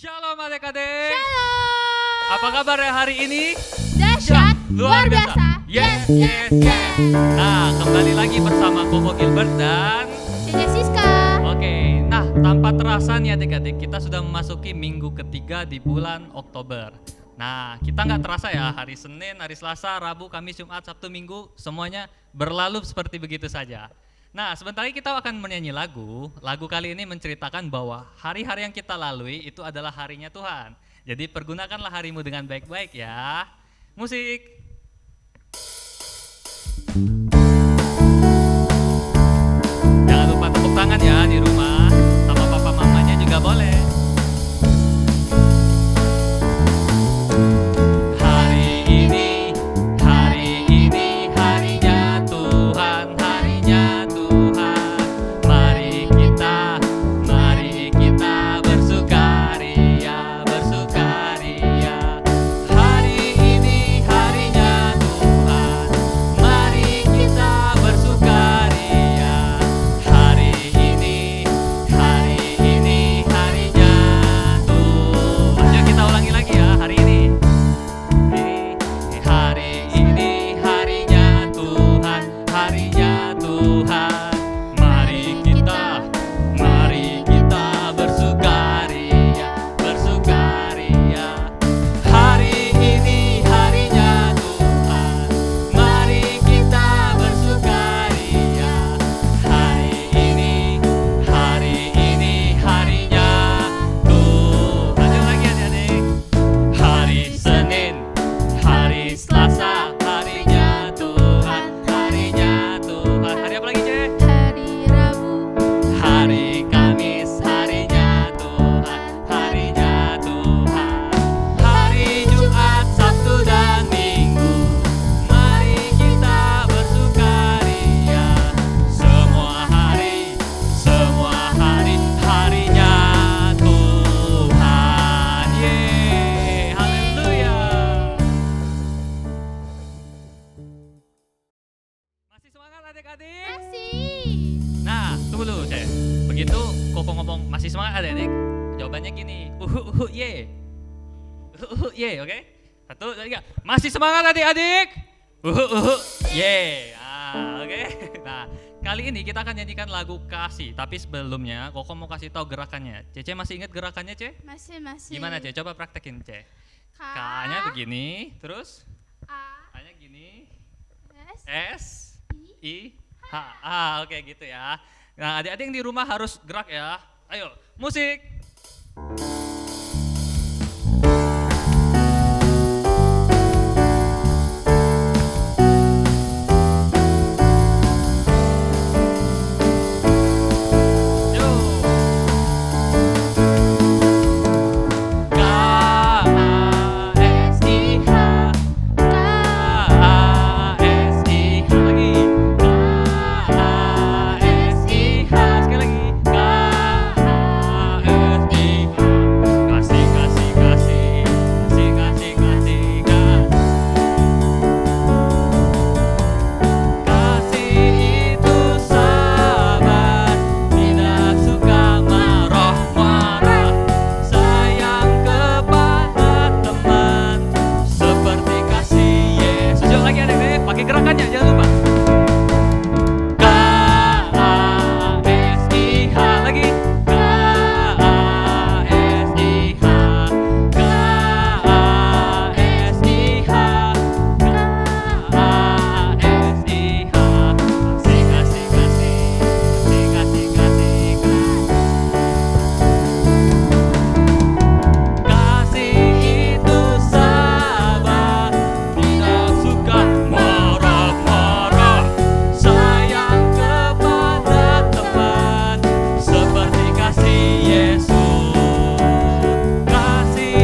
Shalom adik-adik. Shalom. Apa kabar ya hari ini? Dahsyat, Luar biasa. Yes, yes, yes. Nah, kembali lagi bersama Koko Gilbert dan Cici Siska. Oke, nah tanpa terasa nih adik-adik, kita sudah memasuki minggu ketiga di bulan Oktober. Nah, kita nggak terasa ya, hari Senin, hari Selasa, Rabu, Kamis, Jumat, Sabtu, Minggu, semuanya berlalu seperti begitu saja. Nah, sebentar lagi kita akan menyanyi lagu. Lagu kali ini menceritakan bahwa hari-hari yang kita lalui itu adalah harinya Tuhan. Jadi pergunakanlah harimu dengan baik-baik ya. Musik. Jangan lupa tepuk tangan ya di rumah, sama papa mamanya juga boleh. Hari ini harinya Tuhan, harinya Tuhan. Mari kita bersukaria, bersukaria. Hari ini harinya Tuhan, mari kita bersukaria. Hari ini harinya Tuhan. Ayo kita ulangi lagi ya, hari ini. Hari ini harinya Tuhan, harinya Tuhan. Mari kita bersukaria, bersukaria. Hari ini harinya Tuhan, mari kita bersukaria. Hari ini harinya Tuhan. Lanjut lagi adik-adik. Hari Senin, hari Selasa, harinya Tuhan, harinya Tuhan. Hari apa lagi, Cek? Hari Rabu, Hari Kamis, harinya Tuhan, harinya Tuhan. Hari Jumat, Sabtu, dan Minggu, mari kita bersukaria. Semua hari, harinya Tuhan. Yeay, haleluya. Masih semangat adik-adik? masih. Nah, tunggu dulu, Cek. Begitu Koko ngomong masih semangat adik-adik, jawabannya gini, ye. Ye, oke? Satu, dua, tiga. Masih semangat adik-adik? Ye. Oke. Nah, kali ini kita akan nyanyikan lagu Kasih, tapi sebelumnya Koko mau kasih tahu gerakannya. Cece masih ingat gerakannya, Ce? Masih. Gimana, Ce? Coba praktekin, Ce. K, K-nya begini, terus A, A-nya gini, S, S, I. I, H. Oke gitu ya. Nah, adik-adik yang di rumah harus gerak ya. Ayo, musik. Yuk. K A S I H. K A S I H lagi. K A S I H sekali lagi. K A S I H. Kasih kasih kasih kasih kasih kasih kasih. Kasih itu sabar, tidak suka marah-marah, sayang kepada teman, seperti kasih Yesus. Yuk lagi adik-adik, pakai gerakannya jangan lupa. K A S I H lagi. K A S I H. K A S I H. K A S I H. Kasih kasih kasih kasih kasih kasih. Kasih itu sabar, tidak suka marah-marah, sayang kepada teman, seperti kasih Yesus. Kasih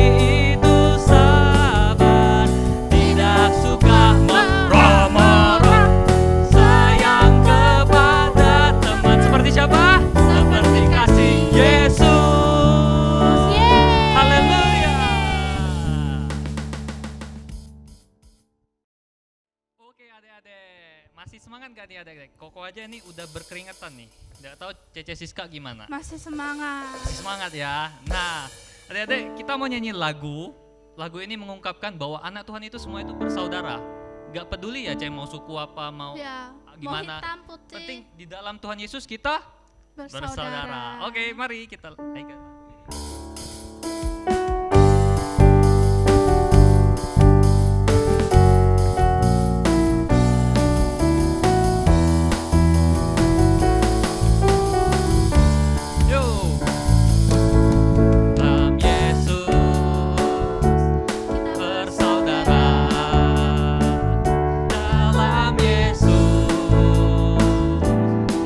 itu sabar, tidak suka marah-marah, sayang kepada teman, seperti siapa? Seperti kasih Yesus. Yeay. Haleluya. Oke adik-adik, masih semangat gak nih adik-adik? Koko aja nih udah berkeringetan nih. Nggak tahu Cece Siska gimana? Masih semangat. Masih semangat ya. Nah, Adik-adik, kita mau nyanyi lagu. Lagu ini mengungkapkan bahwa anak Tuhan itu semua itu bersaudara. Gak peduli ya, mau suku apa, mau Ya, gimana. mau hitam putih Penting di dalam Tuhan Yesus kita bersaudara. Oke, mari kita naik ke Yuk. Dalam Yesus kita bersaudara. Dalam Yesus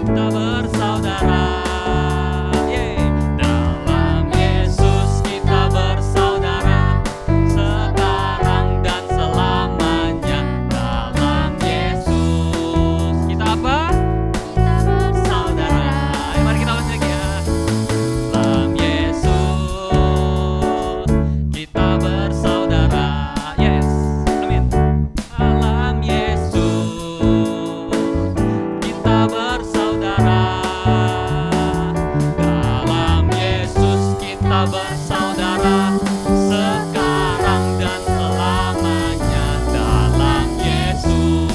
kita bersaudara. Yeay. Dalam Yesus kita bersaudara. Sekarang dan selamanya. Dalam Yesus kita apa? kita Saudara. Ayo mari kita ulang lagi ya. Dalam Yesus kita bersaudara. Yes, amin. Dalam Yesus kita bersaudara. Dalam Yesus kita bersaudara. Sekarang dan selamanya. Dalam Yesus.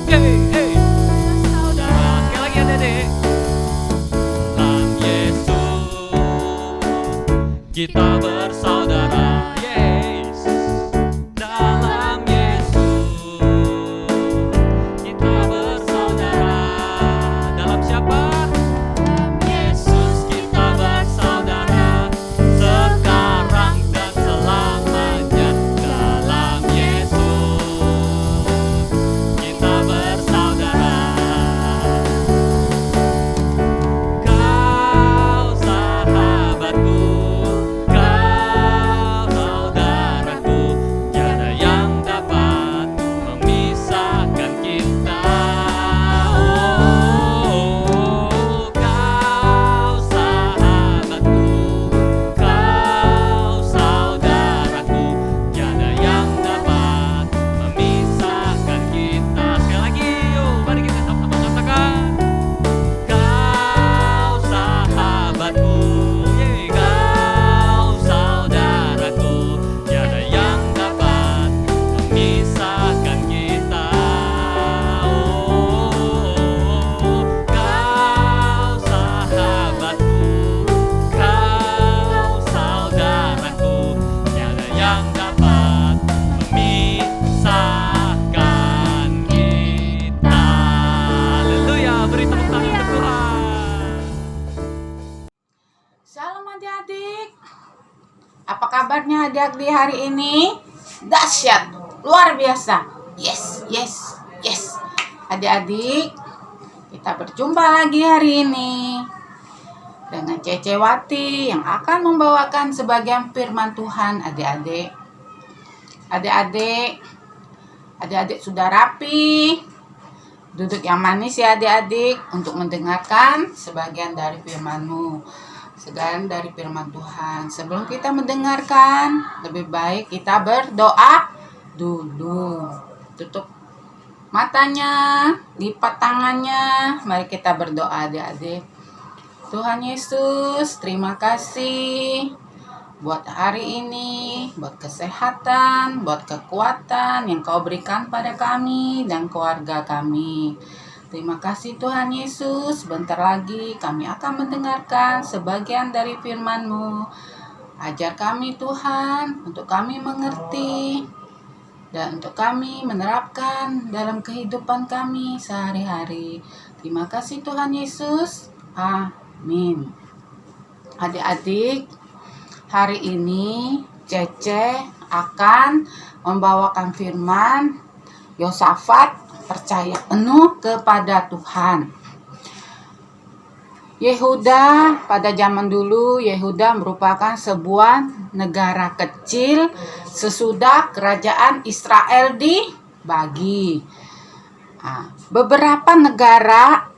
Hey, hey. Saudara, sekali lagi ya Dede. Dalam Yesus kita bersaudara. Yes. Dalam Yesus kita bersaudara. Dalam siapa? Yesus kita bersaudara. Sekarang dan selamanya. Dalam Yesus kita bersaudara. Kau sahabatku, kau saudaraku, tiada yang dapat memisahkan kita. Oh, kau sahabatku, kau saudaraku, tiada yang dapat memisahkan kita. Sekali lagi, yuk, mari kita sama-sama katakan. Kau sahabatku, yeay, kau saudaraku, tiada yang dapat memisahkan kita. Oh, kau sahabatku, kau saudaraku, tiada yang dapat memisahkan kita. Haleluya, beri tepuk tangan untuk Tuhan. Shalom adik-adik. Apa kabarnya adik di hari ini? Dahsyat, luar biasa. Yes, yes, yes. Adik-adik, kita berjumpa lagi hari ini dengan Cece Wati yang akan membawakan sebagian firman Tuhan adik-adik. Adik-adik, adik-adik sudah rapi. Duduk yang manis ya adik-adik untuk mendengarkan sebagian dari firman-Mu. Sebagian dari firman Tuhan. Sebelum kita mendengarkan, lebih baik kita berdoa dulu. Tutup matanya, lipat tangannya. Mari kita berdoa adik-adik. Tuhan Yesus, terima kasih buat hari ini, buat kesehatan, buat kekuatan yang Kau berikan pada kami dan keluarga kami. Terima kasih Tuhan Yesus, bentar lagi kami akan mendengarkan sebagian dari firman-Mu. Ajar kami Tuhan, untuk kami mengerti dan untuk kami menerapkan dalam kehidupan kami sehari-hari. Terima kasih Tuhan Yesus, amin. Adik-adik, hari ini Cece akan membawakan firman Yosafat percaya penuh kepada Tuhan. Yehuda, pada zaman dulu Yehuda merupakan sebuah negara kecil sesudah kerajaan Israel dibagi. Beberapa negara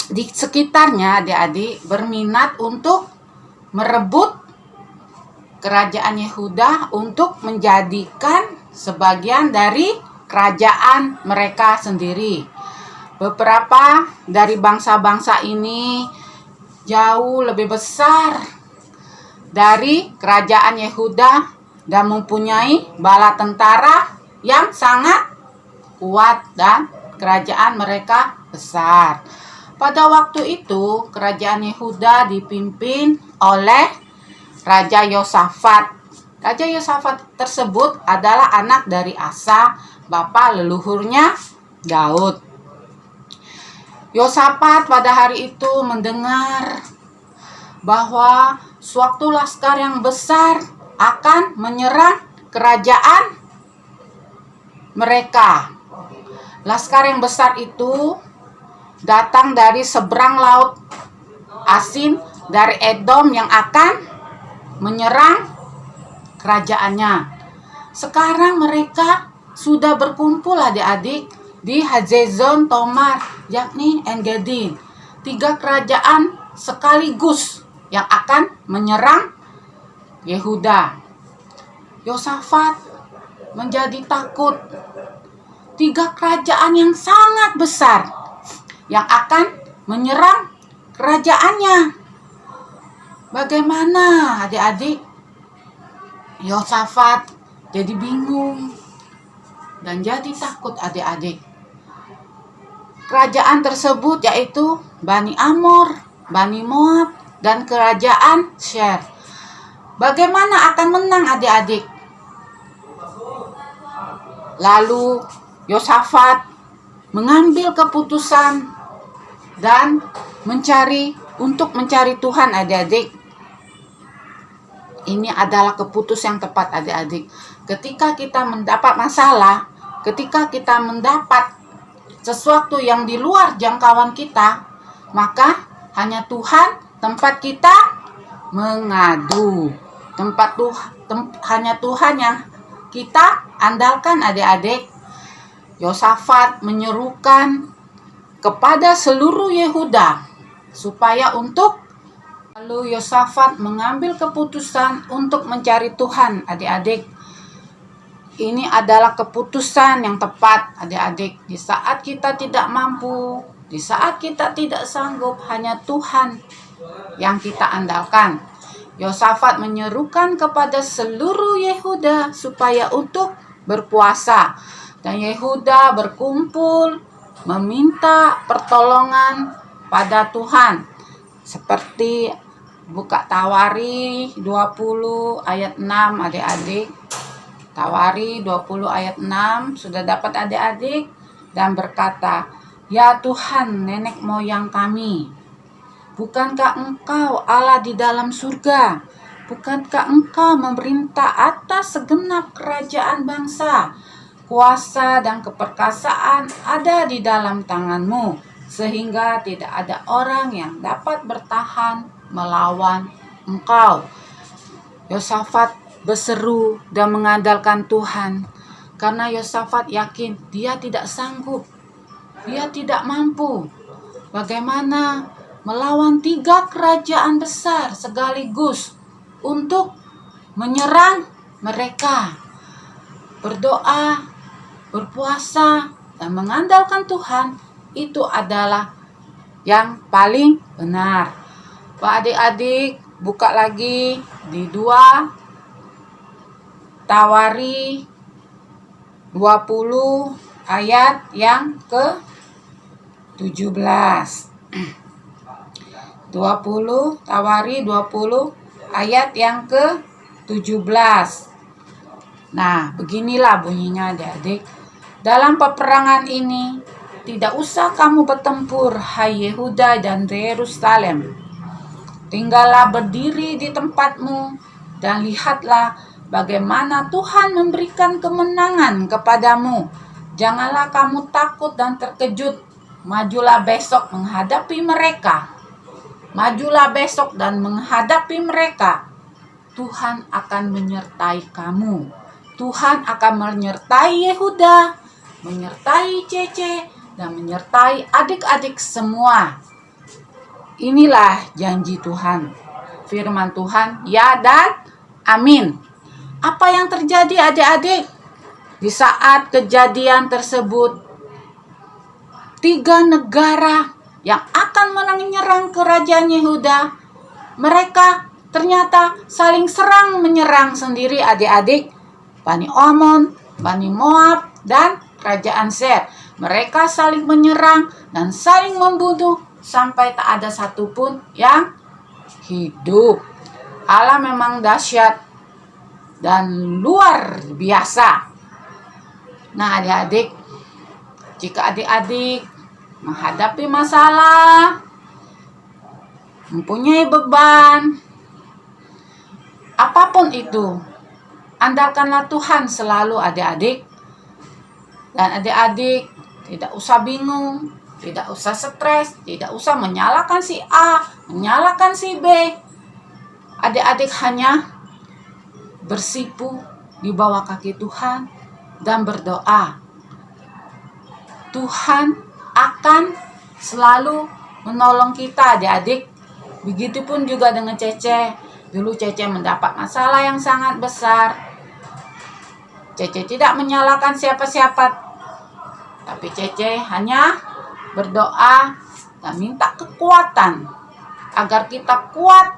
di sekitarnya adik-adik berminat untuk merebut kerajaan Yehuda untuk menjadikan sebagian dari kerajaan mereka sendiri. Beberapa dari bangsa-bangsa ini jauh lebih besar dari kerajaan Yehuda dan mempunyai bala tentara yang sangat kuat dan kerajaan mereka besar. Pada waktu itu kerajaan Yehuda dipimpin oleh Raja Yosafat. Raja Yosafat tersebut adalah anak dari Asa, bapa leluhurnya Daud. Yosafat pada hari itu mendengar bahwa suatu laskar yang besar akan menyerang kerajaan mereka. Laskar yang besar itu datang dari seberang laut Asin, dari Edom, yang akan menyerang kerajaannya. Sekarang mereka sudah berkumpul adik-adik di Hazezon Tomar, yakni En-Gedi. 3 kerajaan sekaligus yang akan menyerang Yehuda. Yosafat menjadi takut. 3 kerajaan yang sangat besar yang akan menyerang kerajaannya. Bagaimana adik-adik? Yosafat jadi bingung dan jadi takut adik-adik. Kerajaan tersebut yaitu Bani Amor, Bani Moab, dan kerajaan Syer. Bagaimana akan menang adik-adik? Lalu Yosafat mengambil keputusan dan mencari Tuhan adik-adik. Ini adalah keputusan yang tepat adik-adik. Ketika kita mendapat masalah, ketika kita mendapat sesuatu yang di luar jangkauan kita, maka hanya Tuhan tempat kita mengadu. Hanya Tuhan yang kita andalkan adik-adik. Yosafat menyerukan kepada seluruh Yehuda supaya lalu Yosafat mengambil keputusan untuk mencari Tuhan adik-adik. Ini adalah keputusan yang tepat adik-adik. Di saat kita tidak mampu, di saat kita tidak sanggup, hanya Tuhan yang kita andalkan. Yosafat menyerukan kepada seluruh Yehuda supaya untuk berpuasa. Dan Yehuda berkumpul meminta pertolongan pada Tuhan. Seperti buka Tawari 20 ayat 6 adik-adik. Tawari 20 ayat 6 sudah dapat adik-adik, dan berkata, "Ya Tuhan nenek moyang kami, bukankah Engkau Allah di dalam surga? Bukankah Engkau memerintah atas segenap kerajaan bangsa? Kuasa dan keperkasaan ada di dalam tangan-Mu, sehingga tidak ada orang yang dapat bertahan melawan Engkau." Yosafat berseru dan mengandalkan Tuhan, karena Yosafat yakin dia tidak sanggup, dia tidak mampu. Bagaimana melawan 3 kerajaan besar sekaligus untuk menyerang mereka? Berdoa, berpuasa, dan mengandalkan Tuhan itu adalah yang paling benar. Pak adik-adik, buka lagi di 2 Tawari 20 ayat yang ke-17. 20 Tawari 20 ayat yang ke-17. Nah, beginilah bunyinya adik-adik. Dalam peperangan ini tidak usah kamu bertempur, hai Yehuda dan Yerusalem. Tinggallah berdiri di tempatmu dan lihatlah bagaimana Tuhan memberikan kemenangan kepadamu. Janganlah kamu takut dan terkejut. Majulah besok menghadapi mereka. Majulah besok dan menghadapi mereka. Tuhan akan menyertai kamu. Tuhan akan menyertai Yehuda, menyertai Cece, dan menyertai adik-adik semua. Inilah janji Tuhan. Firman Tuhan, ya dan amin. Apa yang terjadi adik-adik? Di saat kejadian tersebut, 3 negara yang akan menyerang kerajaan Yehuda, mereka ternyata saling serang menyerang sendiri adik-adik. Bani Amon, Bani Moab, dan kerajaan Ser. Mereka saling menyerang dan saling membunuh sampai tak ada satupun yang hidup. Allah memang dahsyat dan luar biasa. Nah adik-adik, jika adik-adik menghadapi masalah, mempunyai beban, apapun itu, andalkanlah Tuhan selalu adik-adik. Dan adik-adik tidak usah bingung, tidak usah stres, tidak usah menyalahkan si A, menyalahkan si B. Adik-adik hanya bersipu di bawah kaki Tuhan dan berdoa. Tuhan akan selalu menolong kita adik-adik. Begitupun juga dengan Cece. Dulu Cece mendapat masalah yang sangat besar. Cece tidak menyalahkan siapa-siapa, tapi Cece hanya berdoa dan minta kekuatan agar kita kuat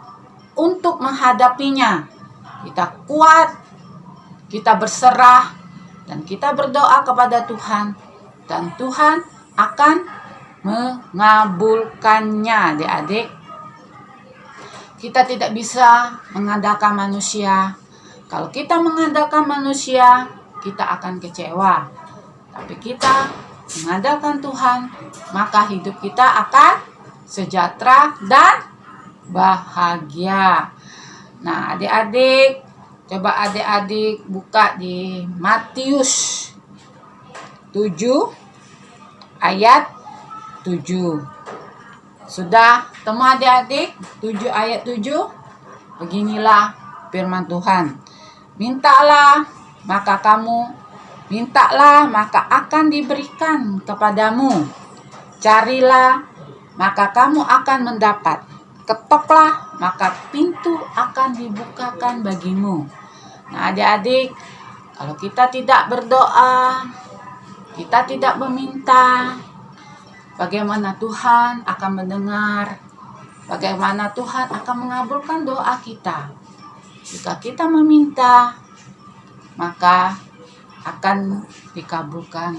untuk menghadapinya. Kita kuat, kita berserah, dan kita berdoa kepada Tuhan. Dan Tuhan akan mengabulkannya adik-adik. Kita tidak bisa mengandalkan manusia. Kalau kita mengandalkan manusia, kita akan kecewa. Tapi kita mengandalkan Tuhan, maka hidup kita akan sejahtera dan bahagia. Nah adik-adik, coba adik-adik buka di Matius 7 ayat 7. Sudah temu adik-adik 7 ayat 7? Beginilah firman Tuhan. Mintalah maka akan diberikan kepadamu. Carilah maka kamu akan mendapat. Ketoklah maka pintu akan dibukakan bagimu. Nah adik-adik, kalau kita tidak berdoa, kita tidak meminta, bagaimana Tuhan akan mendengar? Bagaimana Tuhan akan mengabulkan doa kita? Jika kita meminta, maka akan dikabulkan.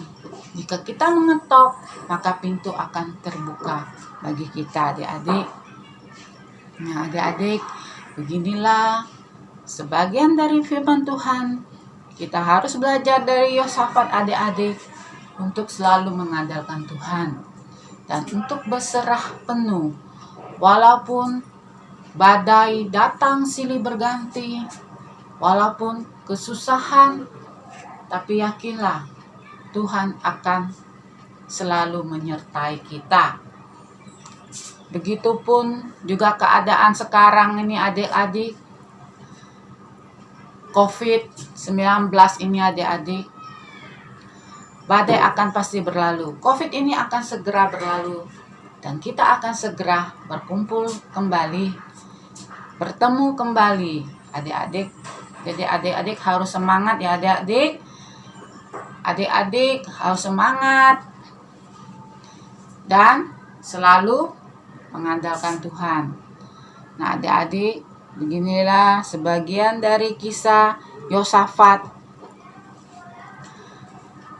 Jika kita mengetok, maka pintu akan terbuka bagi kita adik-adik. Nah adik-adik, beginilah sebagian dari firman Tuhan. Kita harus belajar dari Yosafat adik-adik untuk selalu mengandalkan Tuhan dan untuk berserah penuh. Walaupun badai datang silih berganti, walaupun kesusahan, tapi yakinlah Tuhan akan selalu menyertai kita. Begitupun juga keadaan sekarang ini adik-adik. COVID-19 ini adik-adik. Badai akan pasti berlalu. COVID ini akan segera berlalu. Dan kita akan segera berkumpul kembali. Bertemu kembali adik-adik. Jadi adik-adik harus semangat ya adik-adik. Adik-adik harus semangat. Dan selalu mengandalkan Tuhan. Nah adik-adik, beginilah sebagian dari kisah Yosafat.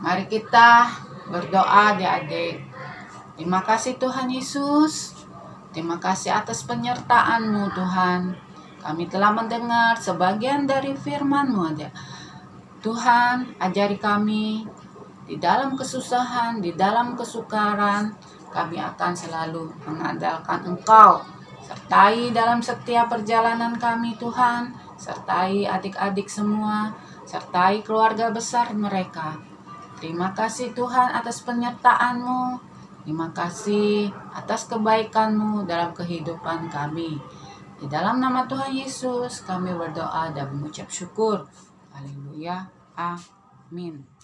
Mari kita berdoa adik-adik. Terima kasih Tuhan Yesus. Terima kasih atas penyertaan-Mu Tuhan. Kami telah mendengar sebagian dari firman-Mu adik. Tuhan ajari kami di dalam kesusahan, di dalam kesukaran. Kami akan selalu mengandalkan Engkau. Sertai dalam setiap perjalanan kami Tuhan. Sertai adik-adik semua. Sertai keluarga besar mereka. Terima kasih Tuhan atas penyertaan-Mu. Terima kasih atas kebaikan-Mu dalam kehidupan kami. Di dalam nama Tuhan Yesus kami berdoa dan mengucap syukur. Haleluya. Amin.